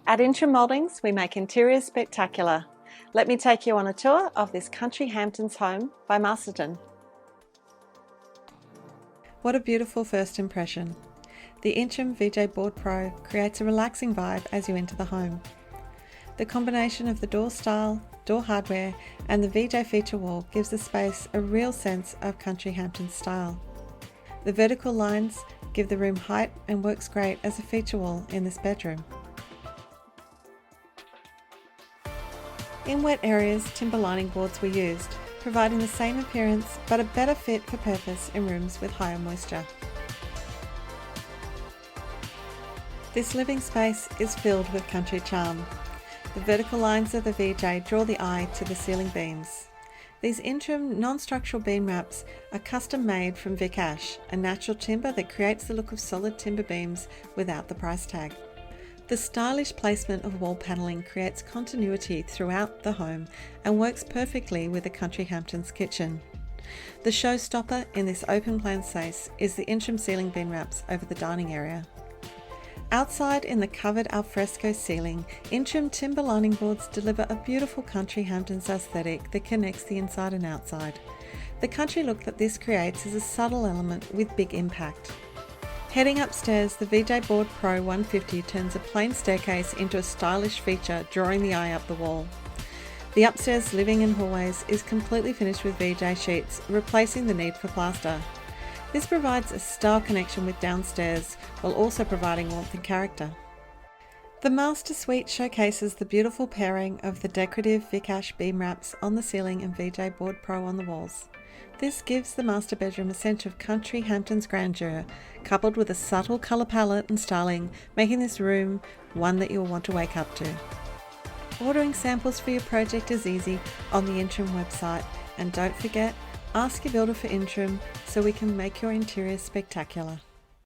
At Intrim Mouldings, we make interiors spectacular. Let me take you on a tour of this country Hamptons home by Masterton. What a beautiful first impression. The Intrim VJ Board Pro creates a relaxing vibe as you enter the home. The combination of the door style, door hardware and the VJ feature wall gives the space a real sense of country Hamptons style. The vertical lines give the room height and works great as a feature wall in this bedroom. In wet areas, timber lining boards were used, providing the same appearance but a better fit for purpose in rooms with higher moisture. This living space is filled with country charm. The vertical lines of the VJ draw the eye to the ceiling beams. These Intrim non-structural beam wraps are custom made from Vic Ash, a natural timber that creates the look of solid timber beams without the price tag. The stylish placement of wall panelling creates continuity throughout the home and works perfectly with the country Hamptons kitchen. The showstopper in this open plan space is the Intrim ceiling beam wraps over the dining area. Outside in the covered alfresco ceiling, Intrim timber lining boards deliver a beautiful country Hamptons aesthetic that connects the inside and outside. The country look that this creates is a subtle element with big impact. Heading upstairs, the VJ Board Pro 150 turns a plain staircase into a stylish feature, drawing the eye up the wall. The upstairs living and hallways is completely finished with VJ sheets, replacing the need for plaster. This provides a style connection with downstairs, while also providing warmth and character. The master suite showcases the beautiful pairing of the decorative Vic Ash beam wraps on the ceiling and VJ Board Pro on the walls. This gives the master bedroom a sense of country Hamptons grandeur, coupled with a subtle colour palette and styling, making this room one that you'll want to wake up to. Ordering samples for your project is easy on the Intrim website, and don't forget, ask your builder for Intrim so we can make your interior spectacular.